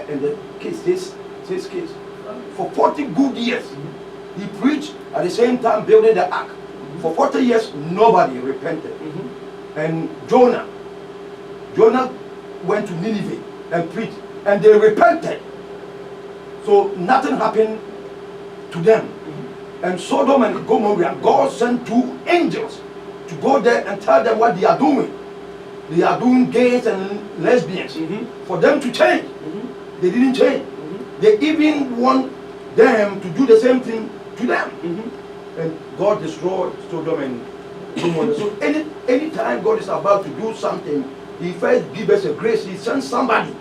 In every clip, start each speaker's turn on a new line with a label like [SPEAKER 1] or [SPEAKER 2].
[SPEAKER 1] and the case, this case. For 40 good years, he preached at the same time building the ark. For 40 years, nobody repented. And Jonah went to Nineveh and preached, and they repented. So nothing happened to them. And Sodom and Gomorrah, God sent 2 angels to go there and tell them what they are doing. They are doing gays and lesbians for them to change. They didn't change. They even want them to do the same thing to them. And God destroyed Sodom and Gomorrah. So anytime God is about to do something, he first gives us a grace. He sends somebody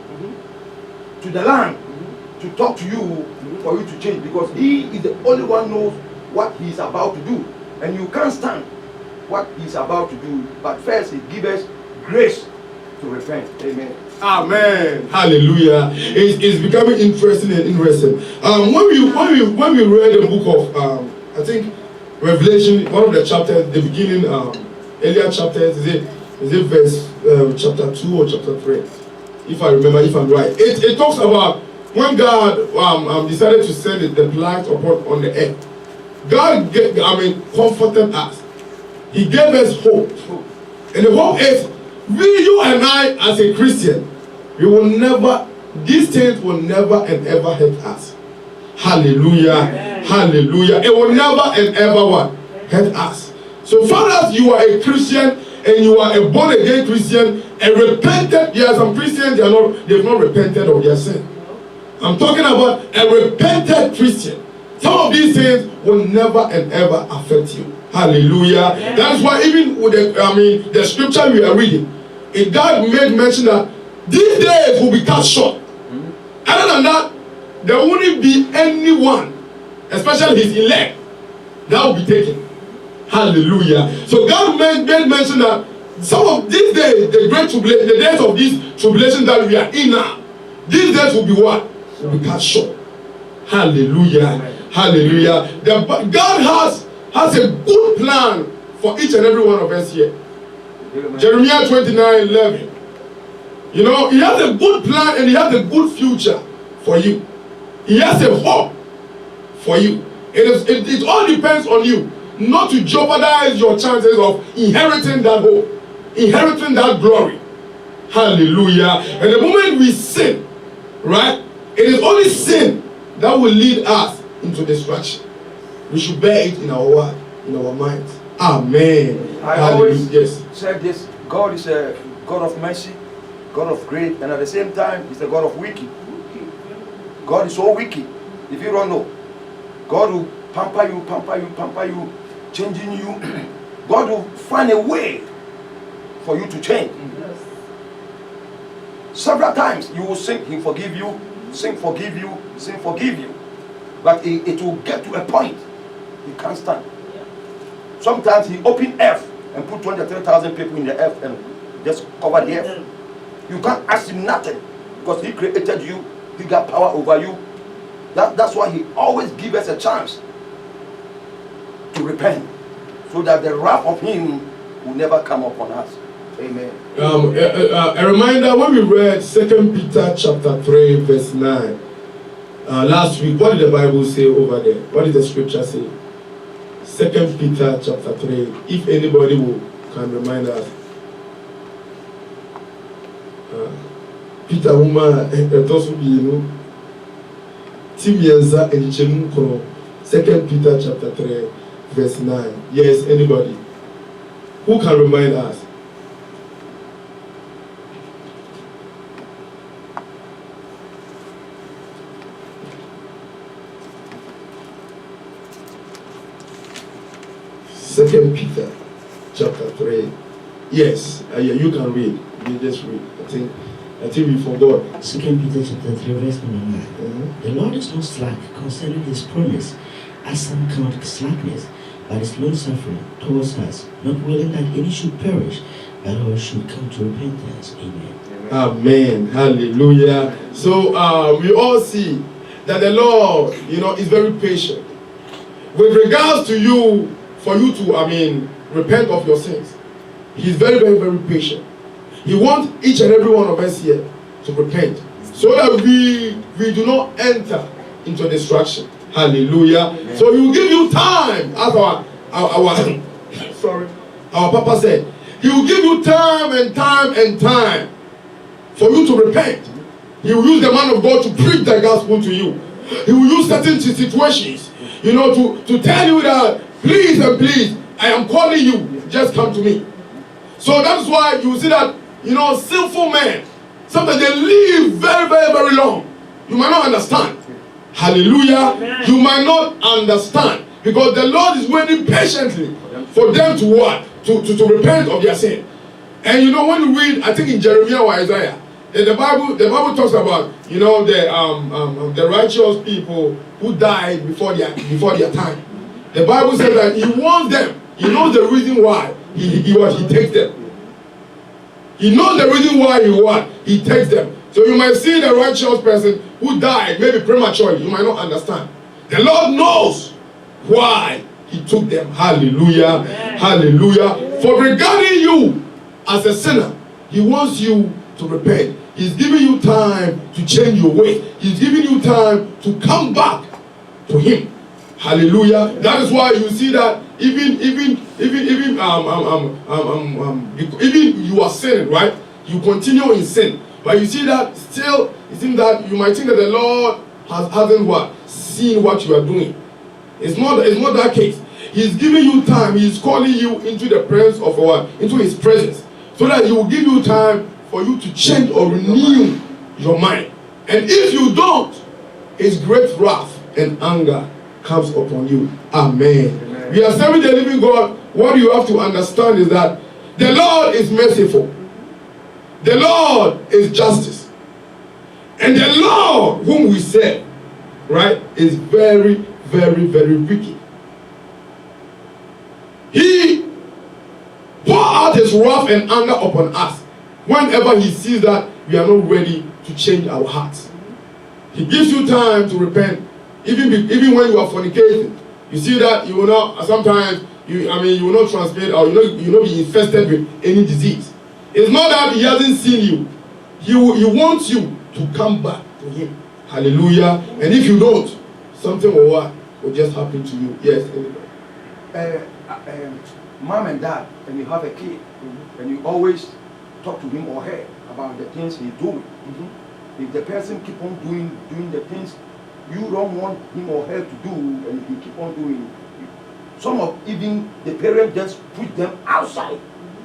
[SPEAKER 1] to the land to talk to you for you to change, because he is the only one knows what he is about to do, and you can't stand what he is about to do. But first he gives us grace to repent. Amen.
[SPEAKER 2] Amen. Hallelujah. It's becoming interesting and interesting. When we read the book of I think Revelation, one of the chapters, the beginning, earlier chapters, is it verse chapter 2 or chapter 3? If I remember, if I'm right. It talks about when God decided to send the plagues on the earth. God comforted us. He gave us hope. And the hope is, you and I as a Christian, these things will never and ever hurt us. Hallelujah. Amen. Hallelujah. It will never and ever hurt us. So far as you are a Christian and you are a born again Christian and repented, there are some Christians, they've not repented of their sin. I'm talking about a repented Christian. Some of these things will never and ever affect you. Hallelujah. Yeah. That's why even with the scripture we are reading, God made mention that these days will be cut short. Other than that, there wouldn't be anyone, especially his elect, that will be taken. Hallelujah. So God made mention that some of these days, the days of this tribulation that we are in now, these days will be what? Will be cut short. Hallelujah. Amen. Hallelujah. God has a good plan for each and every one of us here. Amen. Jeremiah 29:11. You know, he has a good plan and he has a good future for you. He has a hope for you. It all depends on you not to jeopardize your chances of inheriting that hope, inheriting that glory. Hallelujah. And the moment we sin, right, it is only sin that will lead us into destruction. We should bear it in our minds. Amen.
[SPEAKER 1] I always said this: God is a God of mercy, God of grace, and at the same time, He's a God of wicked. God is so wicked. If you don't know, God will pamper you, changing you. God will find a way for you to change. Several times you will sing, He forgive you, sing, forgive you, sing, forgive you. But it will get to a point He can't stand. Sometimes He open earth and put 23,000 people in the earth and just cover the earth. You can't ask Him nothing because He created you. He got power over you. That's why He always gives us a chance to repent, so that the wrath of Him will never come upon us. Amen.
[SPEAKER 2] A reminder, when we read 2 Peter chapter 3 verse 9 last week, what did the Bible say over there? What did the scripture say? 2 Peter chapter 3. If anybody can remind us. Peter Huma Etosubi, Timienza and Chemuko. 2 Peter chapter 3 verse 9. Yes, anybody? Who can remind us? Second Peter chapter 3. Yes, you can read. You just read. I think we forgot.
[SPEAKER 3] 2 Peter chapter 3 verse 9. The Lord is not slack concerning His promise, as some count slackness, but is long suffering towards us, not willing that any should perish, but all should come to repentance. Amen.
[SPEAKER 2] Amen. Hallelujah. So we all see that the Lord, is very patient with regards to you. For you to, repent of your sins. He's very, very, very patient. He wants each and every one of us here to repent so that we do not enter into destruction. Hallelujah. Amen. So he will give you time, as our sorry, our Papa said, he will give you time and time and time for you to repent. He will use the man of God to preach the gospel to you. He will use certain situations, to tell you that, please and please, I am calling you, just come to me. So that's why you see that, sinful men, sometimes they live very, very, very long. You might not understand. Hallelujah. Amen. You might not understand, because the Lord is waiting patiently for them to what? To repent of their sin. And when you read, I think in Jeremiah or Isaiah, the Bible talks about the righteous people who died before their time. The Bible says that he wants them. He knows the reason why he takes them. He knows the reason why he takes them. So you might see the righteous person who died maybe prematurely. You might not understand. The Lord knows why he took them. Hallelujah. Amen. Hallelujah. For regarding you as a sinner, he wants you to repent. He's giving you time to change your ways. He's giving you time to come back to him. Hallelujah. That is why you see that even you are sinning, right? You continue in sin. But you see that still, it seems that you might think that the Lord hasn't seen what you are doing. It's not that case. He's giving you time. He's calling you into the presence of into his presence, so that he will give you time for you to change or renew your mind. And if you don't, his great wrath and anger comes upon you. Amen. Amen. We are serving the living God. What you have to understand is that the Lord is merciful. The Lord is justice. And the Lord whom we serve, right, is very, very, very wicked. He pour out his wrath and anger upon us whenever he sees that we are not ready to change our hearts. He gives you time to repent. Even when you are fornicating, you see that you will not, sometimes, you will not transmit, or you will not be infested with any disease. It's not that he hasn't seen you. He wants you to come back to him. Hallelujah. And if you don't, something will just happen to you. Yes.
[SPEAKER 1] Mom and dad, and you have a kid, and you always talk to him or her about the things he's doing. If the person keep on doing the things you don't want him or her to do, and he keep on doing, some of even the parents just put them outside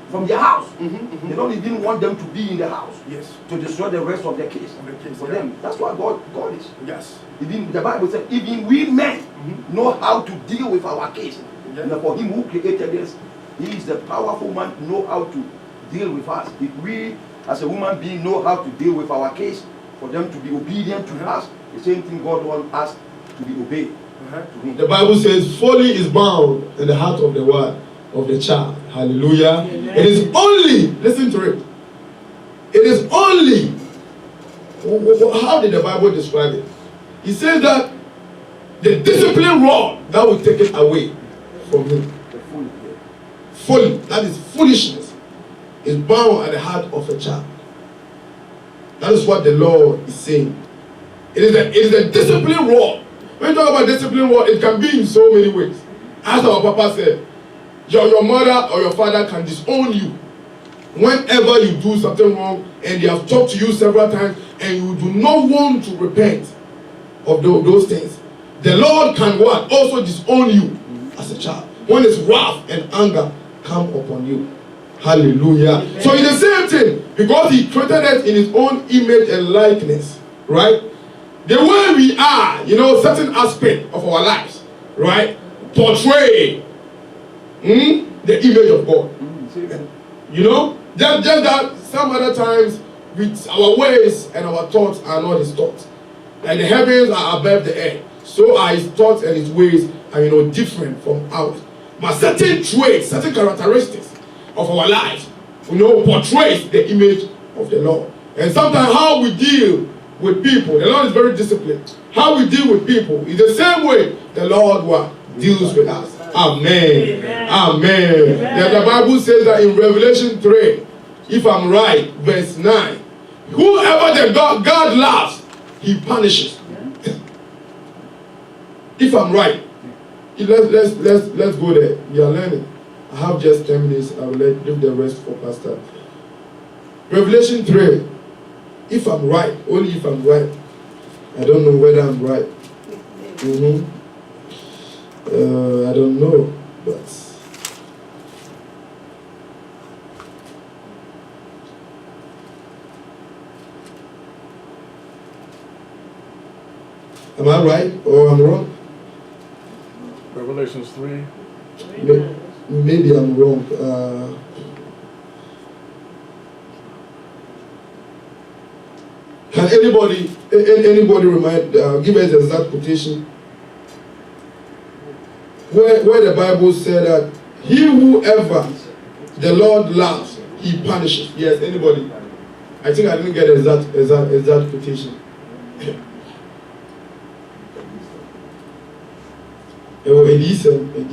[SPEAKER 1] from their house. They don't even want them to be in the house.
[SPEAKER 2] Yes.
[SPEAKER 1] To destroy the rest of the kids. For them. That's what God is.
[SPEAKER 2] Yes.
[SPEAKER 1] Even the Bible says, even we men know how to deal with our kids. And for him who created us, he is the powerful man, know how to deal with us. If we as a human being know how to deal with our kids, for them to be obedient to us, the same thing God wants us to be obeyed.
[SPEAKER 2] The Bible says, folly is bound in the heart of the child. Hallelujah. Amen. It is only, listen to it. It is only, how did the Bible describe it? He says that the discipline rod that will take it away from him. Folly, that is foolishness, is bound at the heart of a child. That is what the Lord is saying. It is a discipline rod. When you talk about discipline rod, it can be in so many ways. As our Papa said, your mother or your father can disown you whenever you do something wrong, and they have talked to you several times and you do not want to repent of those things. The Lord can what? Also disown you as a child when his wrath and anger come upon you. Hallelujah. Amen. So it's the same thing, because he created us in his own image and likeness, right? The way we are, certain aspect of our lives, right, portray the image of God. Just that some other times with our ways and our thoughts are not his thoughts. Like the heavens are above the earth, so are his thoughts and his ways are different from ours. But certain traits, certain characteristics of our lives, portrays the image of the Lord. And sometimes how we deal with people, the Lord is very disciplined. How we deal with people is the same way the Lord deals with us. Amen. Amen. The Bible says that in Revelation 3, if I'm right, verse 9, Whoever the God loves, he punishes. If I'm right, let's go there. We are learning. I have just 10 minutes. I will leave the rest for Pastor. Revelation 3. If I'm right, only if I'm right. I don't know whether I'm right. I don't know, but am I right or I'm wrong?
[SPEAKER 4] Revelations 3.
[SPEAKER 2] Maybe I'm wrong. Can anybody remind? Give us the exact quotation where the Bible said that he whoever the Lord loves, he punishes. Yes, anybody? I think I didn't get exact quotation. Oh, Edison, I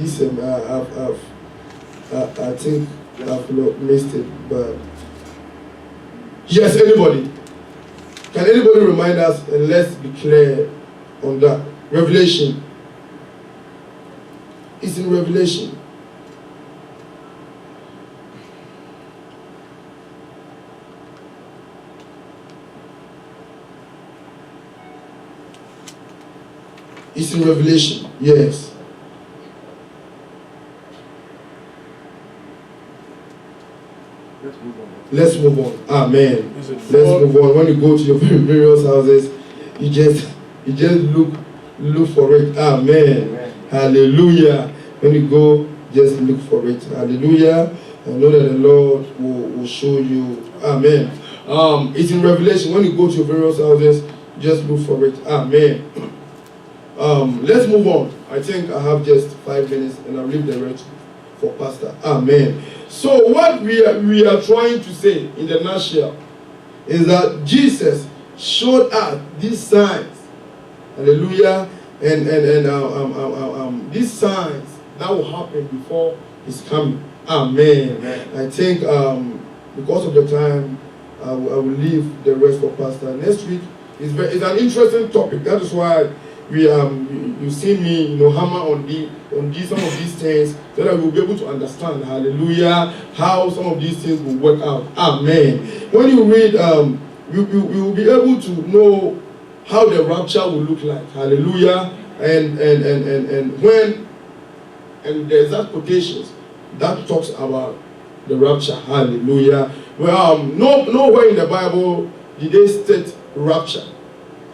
[SPEAKER 2] think I've missed it, but yes, anybody? Can anybody remind us, and let's be clear on that? Revelation. It's in Revelation. It's in Revelation, yes. Let's move on. Amen. Let's move on. When you go to your various houses, you just look for it. Amen. Hallelujah. When you go, just look for it. Hallelujah. I know that the Lord will show you. Amen. It's in Revelation. When you go to your various houses, just look for it. Amen. Let's move on. I think I have just 5 minutes and I'll leave the rest for Pastor. Amen. So what we are trying to say in the nutshell is that Jesus showed us these signs. Hallelujah. And these signs that will happen before his coming. Amen. Amen. I think because of the time, I will leave the rest for Pastor. Next week is an interesting topic. That is why you see me, hammer on some of these things so that we'll be able to understand, hallelujah, how some of these things will work out. Amen. When you read, you will be able to know how the rapture will look like. Hallelujah. And when there's that quotations that talks about the rapture. Hallelujah. Well, nowhere in the Bible did they state rapture.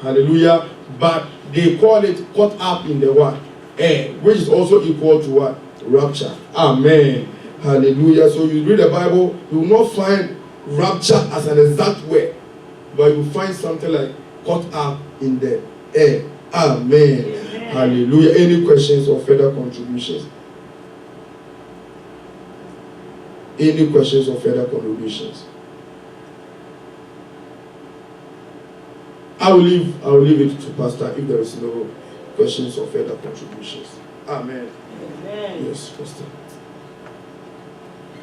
[SPEAKER 2] Hallelujah. But they call it caught up in the what? Air, which is also equal to what? Rapture. Amen. Hallelujah. So you read the Bible, you will not find rapture as an exact word, but you will find something like caught up in the air. Amen. Amen. Hallelujah. Any questions or further contributions? Any questions or further contributions? I will leave it to Pastor if there is no questions or further contributions. Amen. Amen. Yes, Pastor.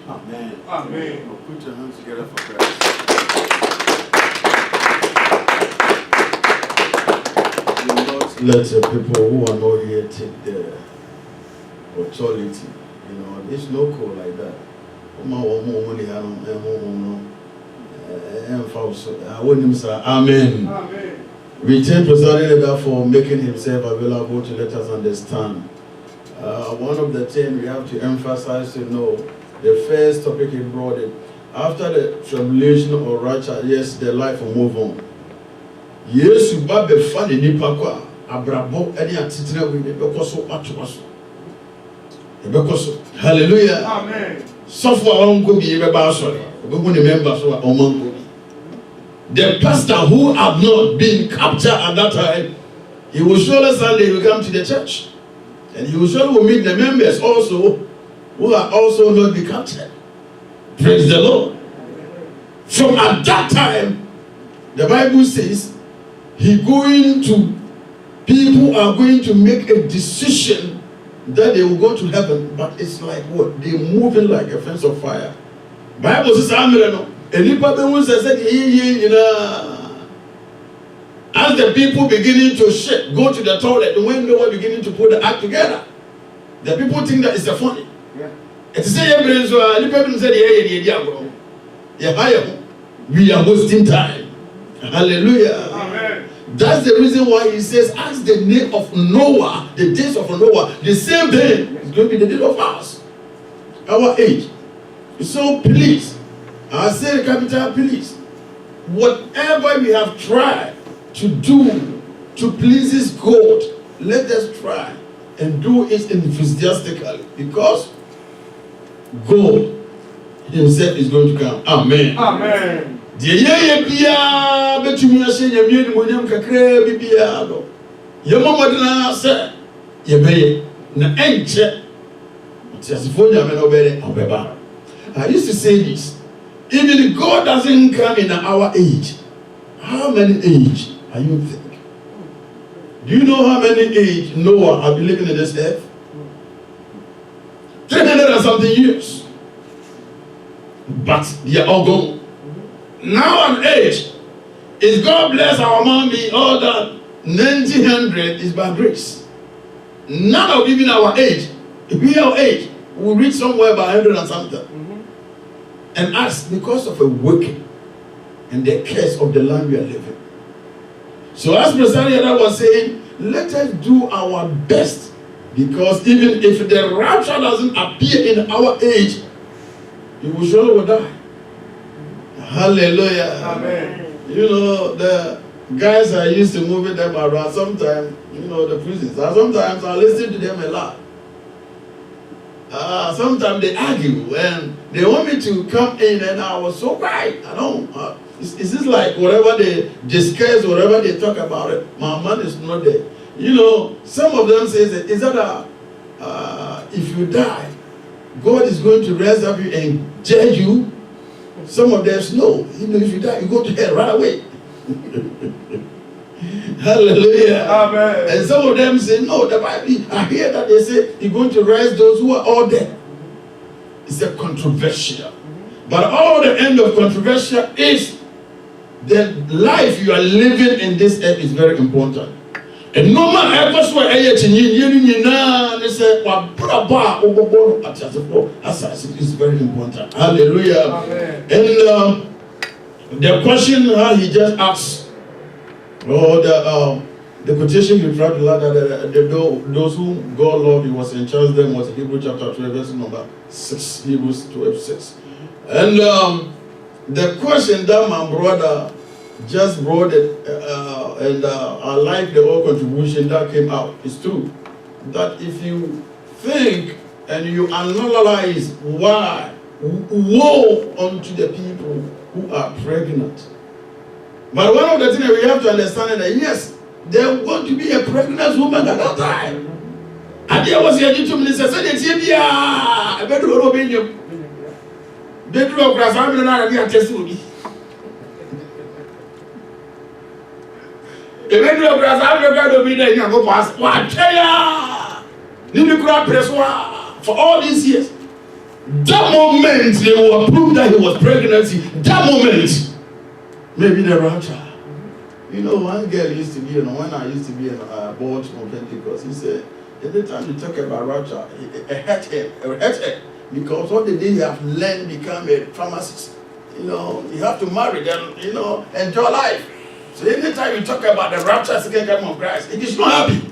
[SPEAKER 1] Amen.
[SPEAKER 4] Amen.
[SPEAKER 1] Well, put your hands together for Christ.
[SPEAKER 5] Let the people who are not here take the authority. It's local like that. Amen. Amen. We thank President Leader for making himself available to let us understand. One of the things we have to emphasize to know, the first topic he brought it, after the tribulation or rapture, yes, the life will move on. Yes, you babe funny nipakwa abrabo any atitire we bekoso atomaso. Bekoso. Hallelujah. Amen. So far on go be ebe sorry. We go the members so omango. The pastor who have not been captured at that time, he will surely Sunday will come to the church. And he will surely meet the members also who are also not be captured. Praise the Lord. From at that time, the Bible says, people are going to make a decision that they will go to heaven, but it's like what? They're moving like a fence of fire. Bible says, And if who said, as the people beginning to shake, go to the toilet, when they were beginning to put the act together, the people think that it's a funny. It's say we are wasting time. Hallelujah.
[SPEAKER 1] Amen.
[SPEAKER 5] That's the reason why he says, as the name of Noah, the days of Noah, the same day is going to be the day of ours, our age. So please, I say the capital, please, whatever we have tried to do to please God, let us try and do it enthusiastically, because God himself is going to come. Amen.
[SPEAKER 1] Amen.
[SPEAKER 5] I used to say this. Even if God doesn't come in our age, how many age are you thinking? Do you know how many age Noah have been living in this earth? 300 and something years. But they are all gone. Now an age is God bless our mommy, all that 1900 is by grace. None of even our age, if we are age, we reach somewhere by 100 and something. And ask because of a wicked and the curse of the land we are living. So as President Yada was saying, let us do our best, because even if the rapture doesn't appear in our age, you will surely die. Hallelujah.
[SPEAKER 1] Amen.
[SPEAKER 5] You know, the guys are used to moving them around. Sometimes, you know, the prisons. Sometimes I listen to them a lot. Sometimes they argue and they want me to come in, and I was so quiet. I don't. It's just like whatever they discuss, whatever they talk about it, my man is not there. You know, some of them say that, is that if you die, God is going to raise up you and judge you? Some of them say, no. You know, if you die, you go to hell right away. Hallelujah.
[SPEAKER 1] Amen.
[SPEAKER 5] And some of them say, no, the Bible, I hear that they say you're going to raise those who are all dead. It's a controversial. But all the end of controversial is the life you are living in this earth is very important. And no matter what is very important. Hallelujah.
[SPEAKER 1] Amen.
[SPEAKER 5] And the question he just asked, the quotation he tried to that those whom God loved, he was in charge of them, was Hebrews chapter 12, verse number 6. Hebrews 12:6. And the question that my brother just brought it, and I like the whole contribution that came out. It's true that if you think and you analyze why, woe unto the people who are pregnant. But one of the things that we have to understand is that yes, there going to be a pregnant woman at that time. And there was a gentleman who said, I better go to Benjamin. Bedroom grass, I'm not going to test you. The bedroom grass, I'm not going to be there. Go past. What? For all these years. That moment they will prove that he was pregnant. That moment. Maybe the rapture. You know, one girl used to be, when I used to be a board on Pentecost, he said, every time you talk about rapture, it hurt him. Because all the day you have learned become a pharmacist. You know, you have to marry them, you know, enjoy life. So anytime you talk about the rapture, second coming of Christ, he is not happy.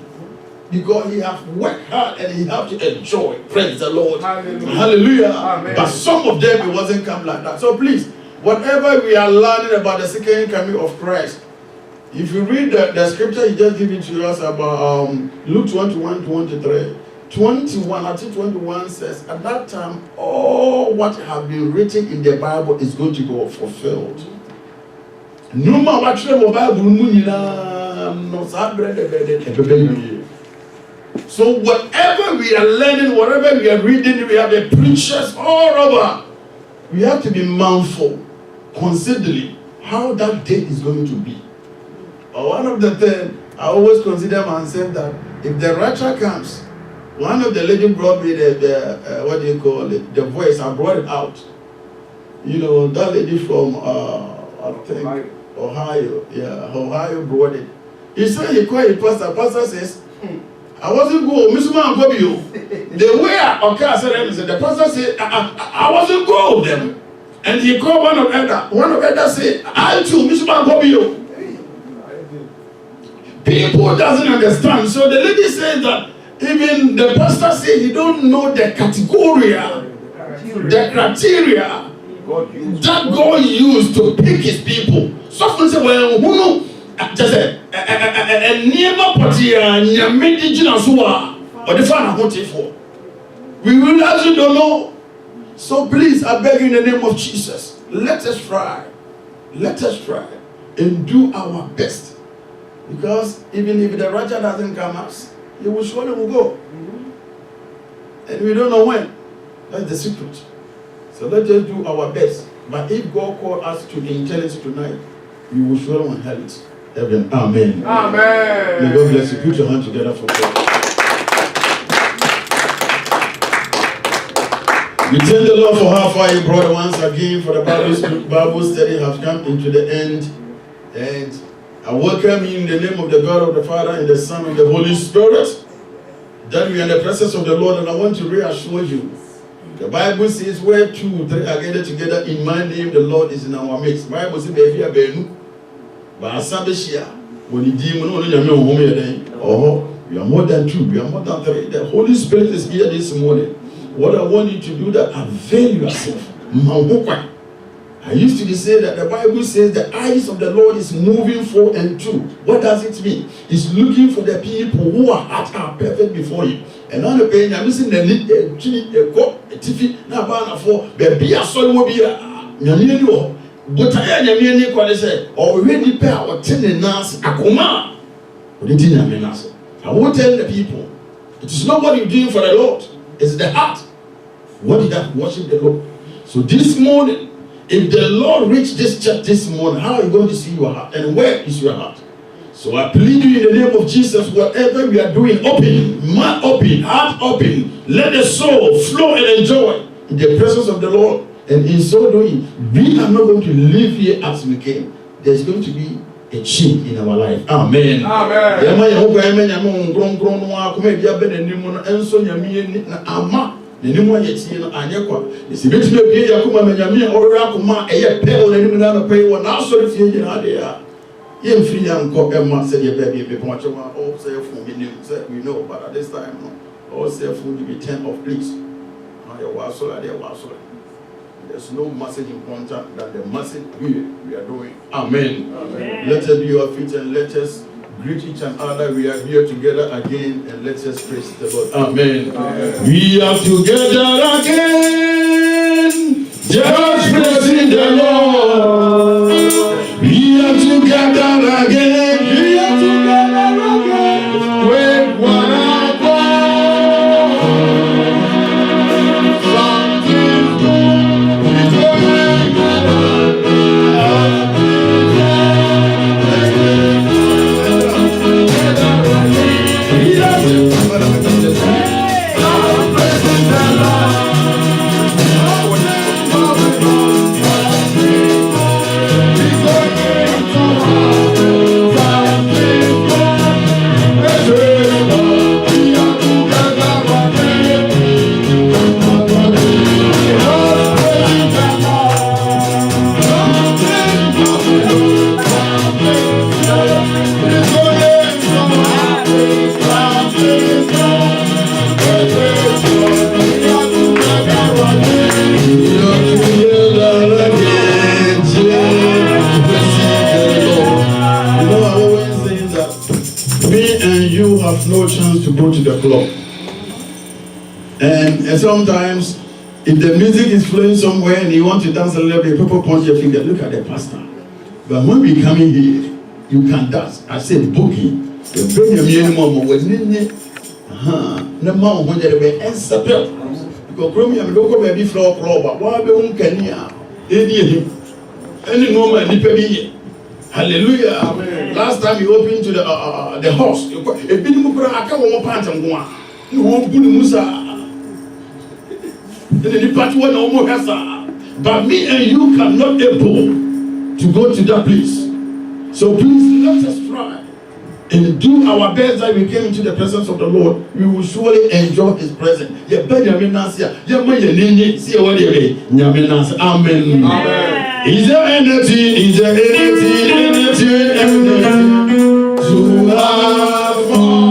[SPEAKER 5] Because he has worked hard and he has to enjoy. Praise the Lord.
[SPEAKER 1] Hallelujah.
[SPEAKER 5] Hallelujah.
[SPEAKER 1] Amen.
[SPEAKER 5] But some of them, it wasn't come like that. So please, whatever we are learning about the second coming of Christ, if you read the scripture he just gave it to us about Luke 21:23, 21, I think 21 says, at that time, all what have been written in the Bible is going to be fulfilled. No matter what the Bible. So whatever we are learning, whatever we are reading, we have the preachers all over. We have to be mindful, considering how that day is going to be. One of the things I always consider myself that if the rapture comes, one of the ladies brought me the what do you call it? The voice. I brought it out. that lady from, I think, Ohio. Yeah, Ohio brought it. He said he called the pastor. Pastor says, I wasn't go, Mr. Man, go you. The way I said, the pastor said, I wasn't go with them. And he called one of elder. One of elder said, I too, Mr. Man, go you. People doesn't understand. So the lady said that even the pastor said he don't know the criteria that God used to pick his people. Someone said, well, who know? Just say, never patia, nyamedi jinasuwa, or the fan of for. We will actually don't know. So please, I beg in the name of Jesus, let us try. Let us try and do our best. Because even if the Raja doesn't come us, he will surely go. And we don't know when. That's the secret. So let us do our best. But if God called us to the intelligence tonight, we will surely inherit heaven. Amen.
[SPEAKER 1] Amen.
[SPEAKER 5] May God bless you. Put your hand together for God. We thank the Lord for how far you brought once again, for the Bible study has come into the end. And I welcome you in the name of the God of the Father and the Son and the Holy Spirit. That we are in the presence of the Lord, and I want to reassure you. The Bible says, where 2 or 3 are gathered together in my name, the Lord is in our midst. The Bible says, baby, I benu. But I said, when you demon, we are more than 2, we are more than 3. The Holy Spirit is here this morning. What I want you to do, that avail yourself. I used to say that the Bible says the eyes of the Lord is moving forth and through. What does it mean? It's looking for the people who are perfect before Him. And now the pain, I'm missing the need, a TV, now banner for the beer, so will be a Yamino. But I am Yamini, what they say, or already pair or 10 and Nas, Akuma. But it didn't mean us. I will tell the people, it is not what you're doing for the Lord, it's the heart. What did that worship the Lord? So this morning, if the Lord reached this church this morning, how are you going to see your heart? And where is your heart? So I plead you in the name of Jesus, whatever we are doing, open, mind open, heart open. Let the soul flow and enjoy in the presence of the Lord. And in so doing, we are not going to live here as we came. There's going to be a change in our life. Amen. Amen. The new one yet seen Anyaqua. It's a bit of a Yakuma Yamia or Rakuma, a pebble and another pay one also if you are there. Young free young cock and master your baby, be much of our all say for me, we know, but at this time, all say food to be 10 of please. There's no message important than the message we are doing. Amen. Amen. Let us be your feet and let us greet each other. We are here together again, and let us praise the Lord. Amen. Amen. We are together again, just praising the Lord. We are together again. We are together again with one accord. Something good is going no chance to go to the club. And sometimes, if the music is playing somewhere and you want to dance a little bit, people point your finger, look at the pastor. But when we come in here, you can dance. I said, boogie. The Benjamin Momo was in it. No more when they were and support. Because Chromium local baby floor club, but why be on Kenya? Any moment, hallelujah. Amen. Last time you opened to the horse, a bit more pants and one. You won't put Musa. Then the party one no more.
[SPEAKER 2] But me and you cannot able to go to that place. So please let us try and do our best that we came into the presence of the Lord. We will surely enjoy His presence. Amen. Amen. Is there anything to have for me? Is there anything to have for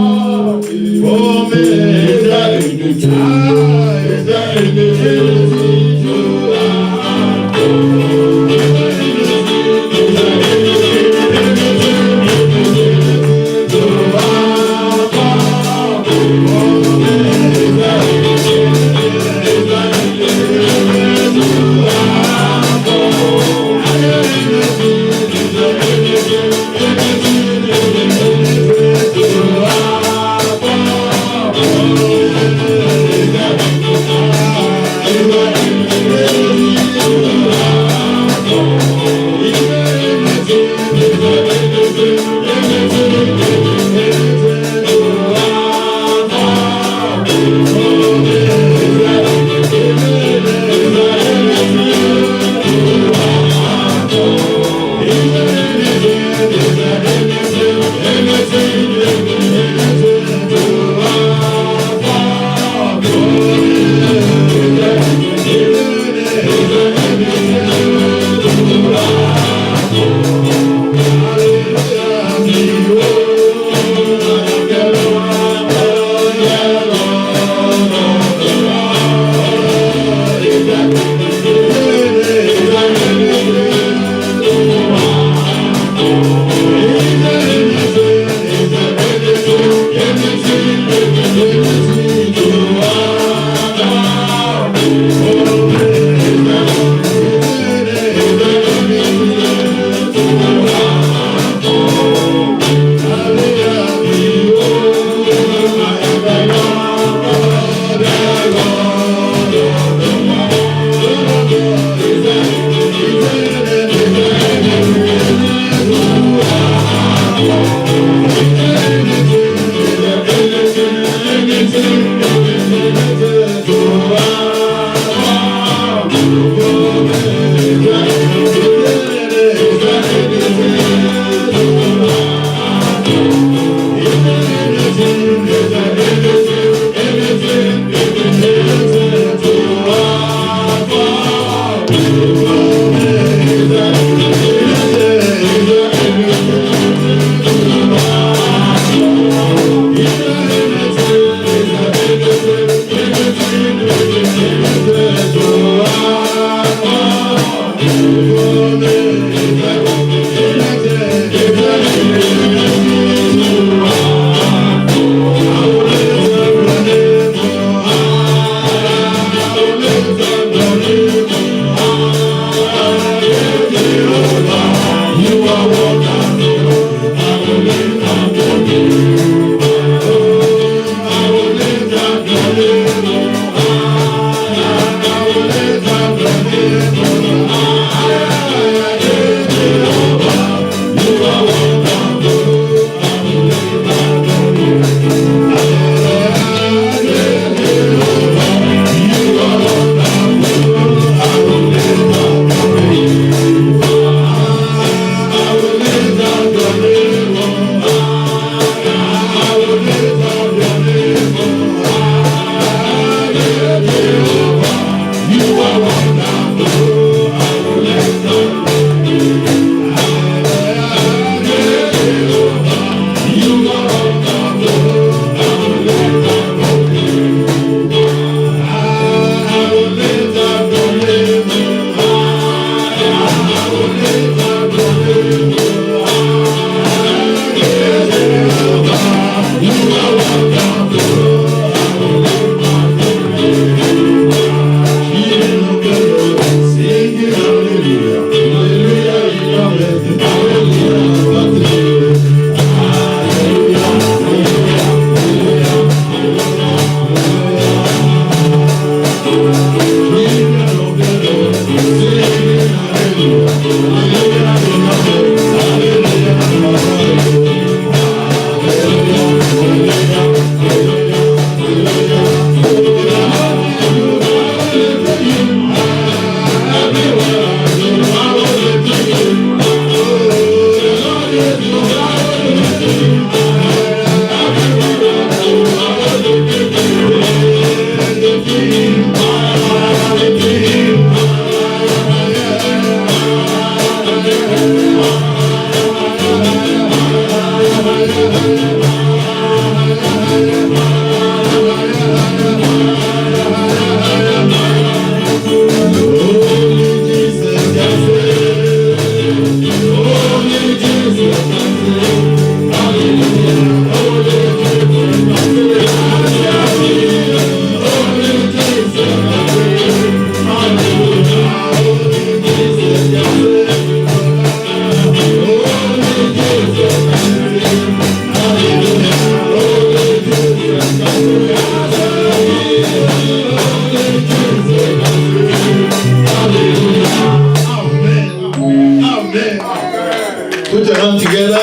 [SPEAKER 5] Put your hand together.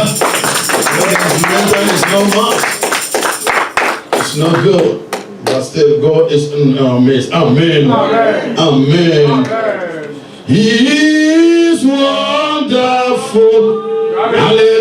[SPEAKER 5] It's no much. It's not good. But still, God is in our midst. Amen. Amen. He is wonderful. Hallelujah.